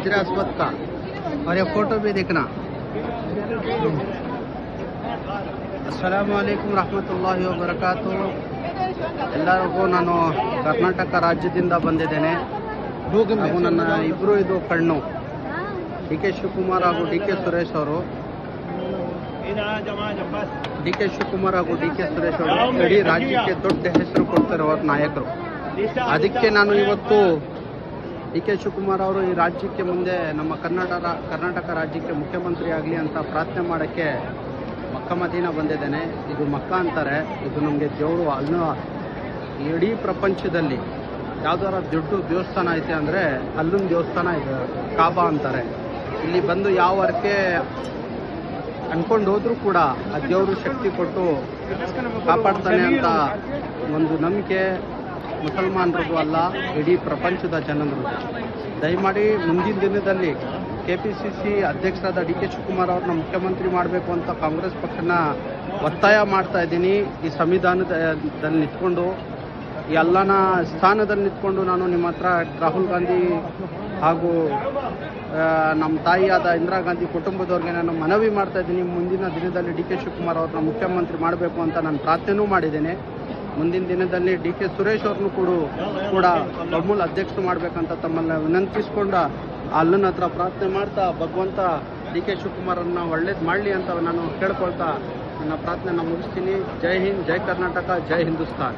वज्र अस्वद का, और ये फोटो भी देखना। अस्सलामुअलैकुम रहमतुल्लाहि व बरकातुहू। ಎಲ್ಲರಿಗೂ ನಾನು ಕರ್ನಾಟಕ ರಾಜ್ಯದಿಂದ ಬಂದಿದ್ದೇನೆ ಹಾಗೂ ನನ್ನ ಇಬ್ಬರು ಇದು ಕಣ್ಣು ಡಿ ಕೆ ಶಿವಕುಮಾರ್ ಹಾಗೂ ಡಿ ಕೆ ಸುರೇಶ್ ಅವರು. ಡಿ ಕೆ ಶಿವಕುಮಾರ್ ಹಾಗೂ ಡಿ ಕೆ ಸುರೇಶ್ ಅವರು ಇಡೀ ರಾಜ್ಯಕ್ಕೆ ದೊಡ್ಡ ಹೆಸರು ಕೊಡ್ತಿರೋರು ನಾಯಕರು. ಅದಕ್ಕೆ ನಾನು ಇವತ್ತು ಡಿ ಕೆ ಶಿವಕುಮಾರ್ ಅವರು ಈ ರಾಜ್ಯಕ್ಕೆ ಮುಂದೆ ನಮ್ಮ ಕರ್ನಾಟಕ ರಾಜ್ಯಕ್ಕೆ ಮುಖ್ಯಮಂತ್ರಿ ಆಗಲಿ ಅಂತ ಪ್ರಾರ್ಥನೆ ಮಾಡೋಕ್ಕೆ ಮಕ್ಕ ಮದೀನಾ ಬಂದಿದ್ದೇನೆ. ಇದು ಮಕ್ಕ ಅಂತಾರೆ, ಇದು ನಮಗೆ ದೇವರು. ಅಲ್ಲೂ ಇಡೀ ಪ್ರಪಂಚದಲ್ಲಿ ಯಾವ್ದಾರ ದೊಡ್ಡ ದೇವಸ್ಥಾನ ಐತೆ ಅಂದರೆ ಅಲ್ಲೊಂದು ದೇವಸ್ಥಾನ ಇದೆ, ಕಾಬಾ ಅಂತಾರೆ. ಇಲ್ಲಿ ಬಂದು ಯಾವ ಅರ್ಕೆ ಅಂದ್ಕೊಂಡು ಹೋದ್ರೂ ಕೂಡ ಆ ದೇವರು ಶಕ್ತಿ ಕೊಟ್ಟು ಕಾಪಾಡ್ತಾನೆ ಅಂತ ಒಂದು ನಂಬಿಕೆ ಮುಸಲ್ಮಾನರದು ಅಲ್ಲ, ಇಡೀ ಪ್ರಪಂಚದ ಜನರದು. ದಯಮಾಡಿ ಮುಂದಿನ ದಿನದಲ್ಲಿ KPCC ಅಧ್ಯಕ್ಷರಾದ ಡಿ ಕೆ ಶಿವಕುಮಾರ್ ಅವ್ರನ್ನ ಮುಖ್ಯಮಂತ್ರಿ ಮಾಡಬೇಕು ಅಂತ ಕಾಂಗ್ರೆಸ್ ಪಕ್ಷನ ಒತ್ತಾಯ ಮಾಡ್ತಾ ಇದ್ದೀನಿ. ಈ ಸಂವಿಧಾನದಲ್ಲಿ ನಿಂತ್ಕೊಂಡು, ಈ ಅಲ್ಲನ ಸ್ಥಾನದಲ್ಲಿ ನಿಂತ್ಕೊಂಡು ನಾನು ನಿಮ್ಮ ಹತ್ರ ರಾಹುಲ್ ಗಾಂಧಿ ಹಾಗೂ ನಮ್ಮ ತಾಯಿಯಾದ ಇಂದಿರಾ ಗಾಂಧಿ ಕುಟುಂಬದವ್ರಿಗೆ ನಾನು ಮನವಿ ಮಾಡ್ತಾ ಇದ್ದೀನಿ. ಮುಂದಿನ ದಿನದಲ್ಲಿ ಡಿ ಕೆ ಶಿವಕುಮಾರ್ ಅವ್ರನ್ನ ಮುಖ್ಯಮಂತ್ರಿ ಮಾಡಬೇಕು ಅಂತ ನಾನು ಪ್ರಾರ್ಥನೆಯೂ ಮಾಡಿದ್ದೇನೆ. ಮುಂದಿನ ದಿನದಲ್ಲಿ ಡಿ ಕೆ ಸುರೇಶ್ ಅವ್ರನ್ನೂ ಕೂಡ ತಮ್ಮೂಲ ಅಧ್ಯಕ್ಷರು ಮಾಡಬೇಕಂತ ತಮ್ಮನ್ನ ವಿನಂತಿಸ್ಕೊಂಡು ಅಲ್ಲನ ಹತ್ರ ಪ್ರಾರ್ಥನೆ ಮಾಡ್ತಾ ಭಗವಂತ ಡಿ ಕೆ ಶಿವಕುಮಾರನ್ನ ಒಳ್ಳೇದು ಮಾಡಲಿ ಅಂತ ನಾನು ಕೇಳ್ಕೊಳ್ತಾ ನನ್ನ ಪ್ರಾರ್ಥನೆನ ಮುಗಿಸ್ತೀನಿ. ಜೈ ಹಿಂದ್, ಜೈ ಕರ್ನಾಟಕ, ಜೈ ಹಿಂದೂಸ್ತಾನ್.